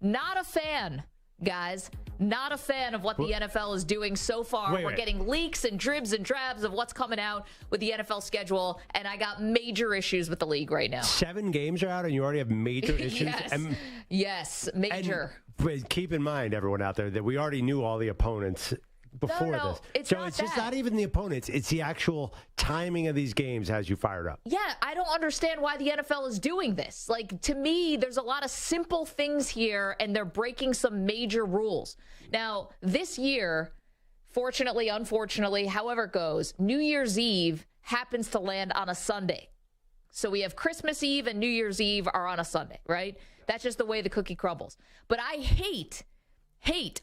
Not a fan, guys. Not a fan of what the NFL is doing so far. We're getting leaks and dribs and drabs of what's coming out with the NFL schedule, and I got major issues with the league right now. 7 games are out, and you already have major issues? Yes, major. But keep in mind, everyone out there, that we already knew all the opponents before this. It's just not even the opponents. It's the actual timing of these games has you fired up. Yeah, I don't understand why the NFL is doing this. Like, to me, there's a lot of simple things here, and they're breaking some major rules. Now, this year, fortunately, unfortunately, however it goes, New Year's Eve happens to land on a Sunday. So we have Christmas Eve and New Year's Eve are on a Sunday, right? That's just the way the cookie crumbles. But I hate,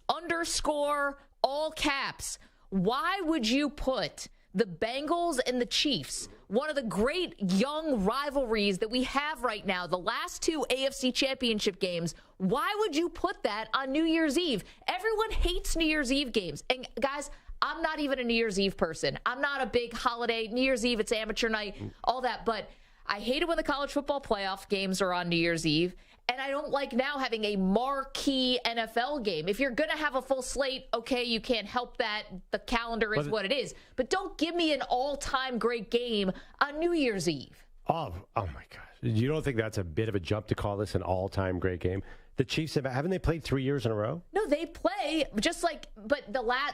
underscore, all caps, why would you put the Bengals and the Chiefs, one of the great young rivalries that we have right now, the last 2 AFC championship games, why would you put that on New Year's Eve? Everyone hates New Year's Eve games. And guys, I'm not even a New Year's Eve person. I'm not a big holiday. New Year's Eve, it's amateur night, all that. But I hate it when the college football playoff games are on New Year's Eve. And I don't like now having a marquee NFL game. If you're going to have a full slate, okay, you can't help that. The calendar is what it is. But don't give me an all-time great game on New Year's Eve. Oh my gosh. You don't think that's a bit of a jump to call this an all-time great game? The Chiefs, haven't they played 3 years in a row? No, they play just like, but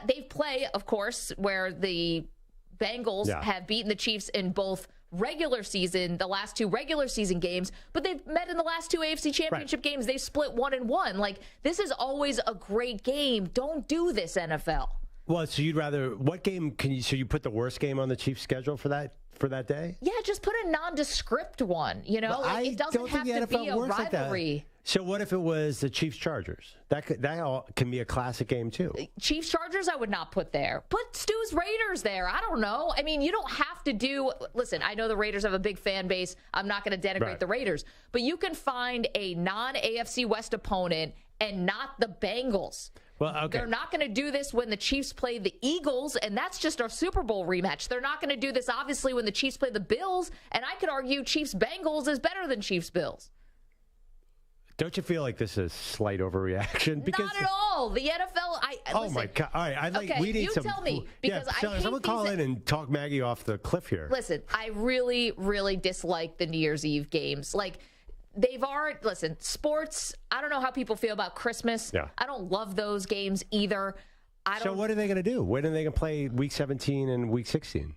they play, of course, where the Bengals have beaten the Chiefs in both regular season, the last 2 regular season games, but they've met in the last 2 AFC championship games. They split 1-1. Like, this is always a great game. Don't do this, NFL. Well, so you'd rather, what game so you put the worst game on the Chiefs schedule for that day? Yeah, just put a nondescript one, you know? Like, it doesn't have to be a rivalry. Like so what if it was the Chiefs-Chargers? That can be a classic game, too. Chiefs-Chargers I would not put there. Put Stu's Raiders there. I don't know. I mean, you don't have to do – listen, I know the Raiders have a big fan base. I'm not going to denigrate the Raiders. But you can find a non-AFC West opponent and not the Bengals. Well, okay. They're not going to do this when the Chiefs play the Eagles, and that's just our Super Bowl rematch. They're not going to do this, obviously, when the Chiefs play the Bills, and I could argue Chiefs-Bengals is better than Chiefs-Bills. Don't you feel like this is a slight overreaction? Because not at all. The NFL, listen, my God. All right, we need some. Tell me, because I hate someone call in and talk Maggie off the cliff here. Listen, I really, really dislike the New Year's Eve games. Like, listen, sports, I don't know how people feel about Christmas. Yeah. I don't love those games either. So what are they going to do? When are they going to play Week 17 and Week 16?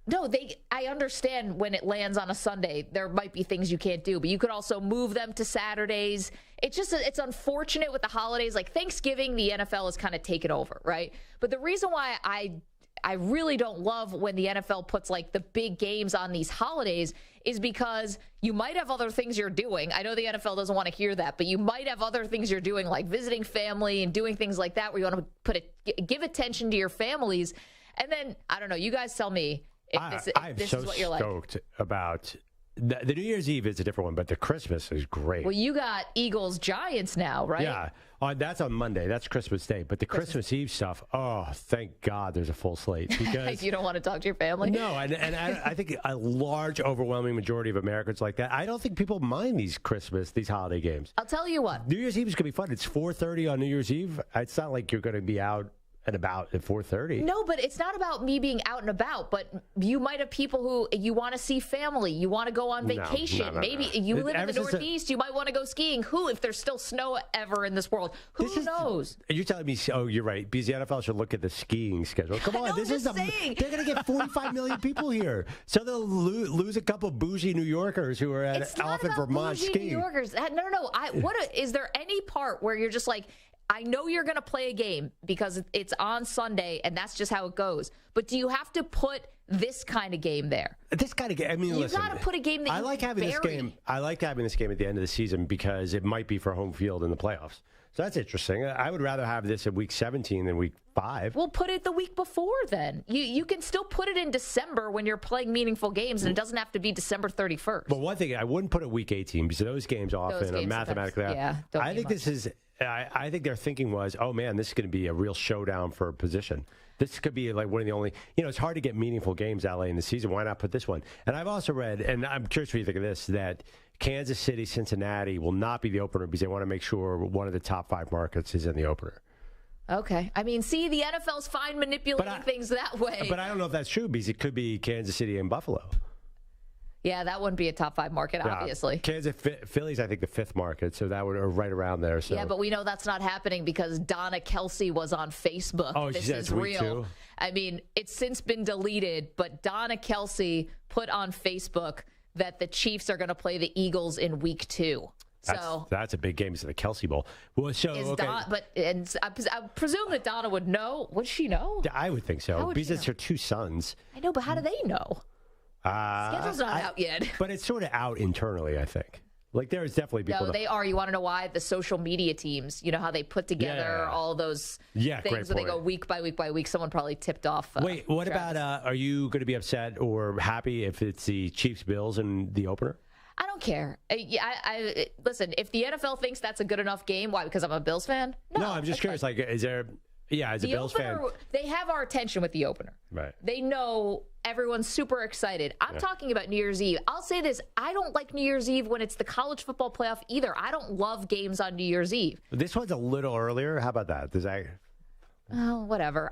No, I understand when it lands on a Sunday, there might be things you can't do, but you could also move them to Saturdays. It's unfortunate with the holidays. Like Thanksgiving, the NFL has kind of taken over, right? But the reason why I really don't love when the NFL puts like the big games on these holidays is because you might have other things you're doing. I know the NFL doesn't want to hear that, but you might have other things you're doing, like visiting family and doing things like that where you want to give attention to your families. And then, I don't know, you guys tell me. I'm so stoked about the New Year's Eve is a different one, but the Christmas is great. Well, you got Eagles Giants now, right? Yeah, that's on Monday. That's Christmas Day. But the Christmas Eve stuff, oh, thank God there's a full slate. Because you don't want to talk to your family? No, and I think a large, overwhelming majority of Americans like that. I don't think people mind these holiday games. I'll tell you what. New Year's Eve is going to be fun. It's 4:30 on New Year's Eve. It's not like you're going to be out and about at 4:30. No, but it's not about me being out and about, but you might have people who you want to see family, you want to go on vacation. Maybe you live in the Northeast, you might want to go skiing. If there's still snow ever in this world, who knows? You're telling me, you're right, because the NFL should look at the skiing schedule. Come on, they're going to get 45 million people here. So they'll lose a couple bougie New Yorkers who are off in Vermont skiing. New Yorkers. No. Is there any part where you're just like, I know you're going to play a game because it's on Sunday, and that's just how it goes. But do you have to put this kind of game there? This kind of game. I mean, listen. You got to put a game that I like having this game. I like having this game at the end of the season because it might be for home field in the playoffs. So that's interesting. I would rather have this at Week 17 than Week 5. Well, put it the week before then. You can still put it in December when you're playing meaningful games, and it doesn't have to be December 31st. But one thing, I wouldn't put it Week 18 because those games often are mathematically out. Yeah, I think this is. I think their thinking was, oh, man, this is going to be a real showdown for a position. This could be like one of the only, it's hard to get meaningful games out late in the season. Why not put this one? And I've also read, and I'm curious what you think of this, that Kansas City, Cincinnati will not be the opener because they want to make sure one of the top 5 markets is in the opener. Okay. I mean, see, the NFL's fine manipulating things that way. But I don't know if that's true because it could be Kansas City and Buffalo. Yeah, that wouldn't be a top 5 market, obviously. Philly's, I think, the 5th market, so that would right around there. So. Yeah, but we know that's not happening because Donna Kelsey was on Facebook. Oh, this is real. I mean, it's since been deleted, but Donna Kelsey put on Facebook that the Chiefs are going to play the Eagles in week 2. That's a big game. It's the Kelsey Bowl. Well, I presume that Donna would know. Would she know? I would think so because it's her 2 sons. I know, but how do they know? Schedule's not out yet. But it's sort of out internally, I think. Like, there's definitely people. No, they are. You want to know why? The social media teams, you know how they put together all those things where they go week by week by week. Someone probably tipped off. Wait, what about, are you going to be upset or happy if it's the Chiefs-Bills in the opener? I don't care. Listen, if the NFL thinks that's a good enough game, why? Because I'm a Bills fan? No, I'm just curious. Like, is there... Yeah, as a Bills fan. They have our attention with the opener. Right. They know everyone's super excited. I'm talking about New Year's Eve. I'll say this. I don't like New Year's Eve when it's the college football playoff either. I don't love games on New Year's Eve. This one's a little earlier. How about that? Does that... Oh, whatever.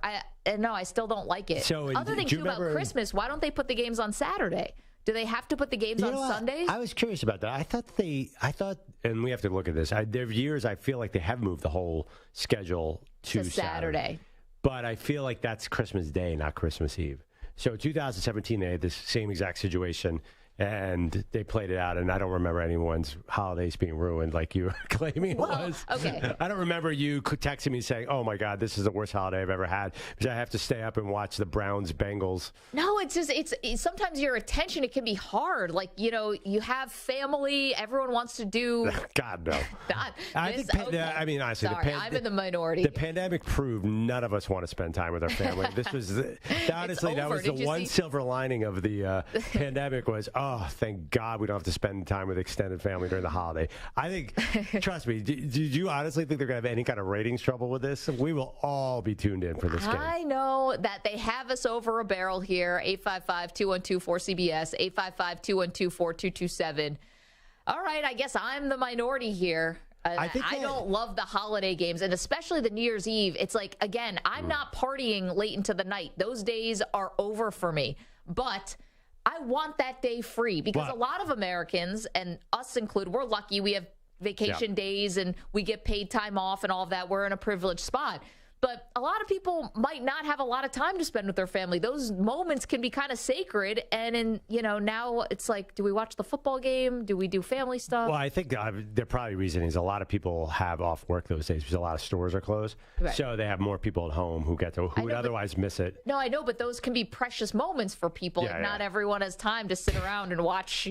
No, I still don't like it. So, other thing, too, about Christmas, why don't they put the games on Saturday? Do they have to put the games on Sundays? I was curious about that. I thought, and we have to look at this. There are years I feel like they have moved the whole schedule to Saturday. But I feel like that's Christmas Day, not Christmas Eve. So 2017, they had this same exact situation, and they played it out, and I don't remember anyone's holidays being ruined like you were claiming it was. Okay. I don't remember you texting me saying, oh, my God, this is the worst holiday I've ever had because I have to stay up and watch the Browns-Bengals. No, it's just, it's sometimes your attention, it can be hard. Like, you know, you have family, everyone wants to do. God, no. I mean, honestly, sorry, I'm in the minority. The pandemic proved none of us want to spend time with our family. This was, honestly, that was the one silver lining of the pandemic was, oh, thank God we don't have to spend time with extended family during the holiday. I think, trust me, did you honestly think they're going to have any kind of ratings trouble with this? We will all be tuned in for this game. I know that they have us over a barrel here. 855-212-4CBS, 855-212-4227. All right, I guess I'm the minority here. I don't love the holiday games, and especially the New Year's Eve. It's like, again, I'm not partying late into the night. Those days are over for me. But I want that day free because a lot of Americans, and us included, we're lucky. We have vacation days and we get paid time off and all of that. We're in a privileged spot. But a lot of people might not have a lot of time to spend with their family. Those moments can be kind of sacred. And now it's like, do we watch the football game? Do we do family stuff? Well, I think the probably reason is a lot of people have off work those days because a lot of stores are closed. Right. So they have more people at home who would otherwise miss it. No, I know, but those can be precious moments for people. Not everyone has time to sit around and watch,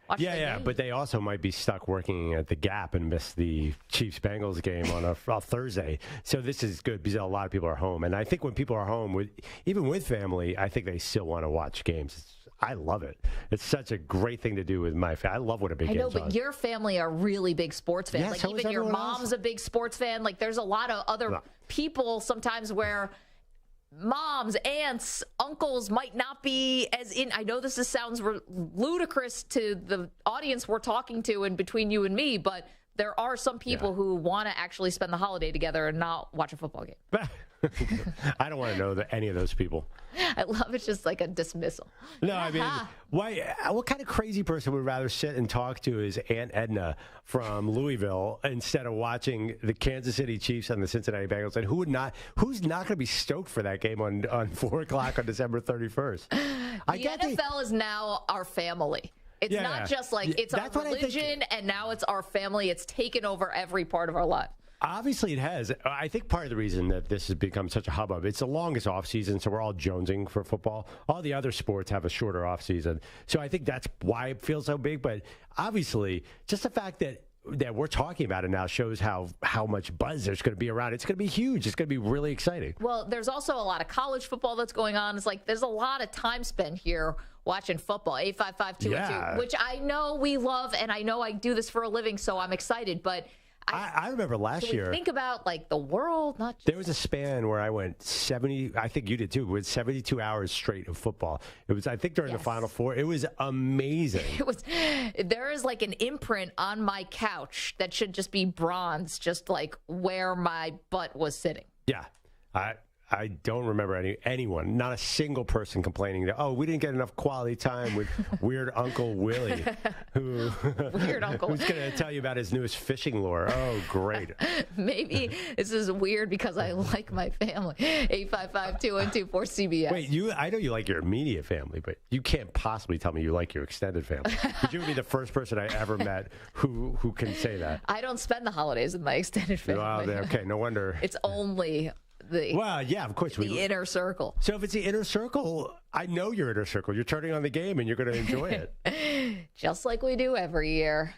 but they also might be stuck working at the Gap and miss the Chiefs-Bengals game on a Thursday. So this is good because a lot of people are home. And I think when people are home, even with family, I think they still want to watch games. I love it. It's such a great thing to do with my family. I love what a big game's on. I know, but your family are really big sports fans. Yeah, like, so even your mom's a big sports fan. Like, there's a lot of other people sometimes where moms, aunts, uncles might not be as in. I know this sounds ludicrous to the audience we're talking to and between you and me, but there are some people who want to actually spend the holiday together and not watch a football game. I don't want to know any of those people. I love it's just like a dismissal. No, I mean, what kind of crazy person would rather sit and talk to his Aunt Edna from Louisville instead of watching the Kansas City Chiefs and the Cincinnati Bengals? And who's not going to be stoked for that game on 4 o'clock on December 31st? The NFL is now our family. It's not just like it's our religion and now it's our family. It's taken over every part of our life. Obviously, it has. I think part of the reason that this has become such a hubbub, it's the longest offseason, so we're all jonesing for football. All the other sports have a shorter offseason. So I think that's why it feels so big. But obviously, just the fact that we're talking about it now shows how much buzz there's going to be around. It's going to be huge. It's going to be really exciting. Well, there's also a lot of college football that's going on. It's like there's a lot of time spent here watching football. 855-212, which I know we love, and I know I do this for a living, so I'm excited. But I remember last year. Think about like the world, not just there was a span where I went 70. I think you did too. With 72 hours straight of football. It was, I think, during the Final Four. It was amazing. It was. There is like an imprint on my couch that should just be bronze, just like where my butt was sitting. Yeah, I don't remember anyone, not a single person complaining that, we didn't get enough quality time with weird Uncle Willie, who's going to tell you about his newest fishing lure. Oh, great. Maybe this is weird because I like my family. 855-212-4CBS. Wait, I know you like your immediate family, but you can't possibly tell me you like your extended family. You would be the first person I ever met who can say that. I don't spend the holidays with my extended family. Oh, okay, no wonder. It's only... of course. The inner circle. So if it's the inner circle, I know your inner circle. You're turning on the game and you're going to enjoy it. Just like we do every year.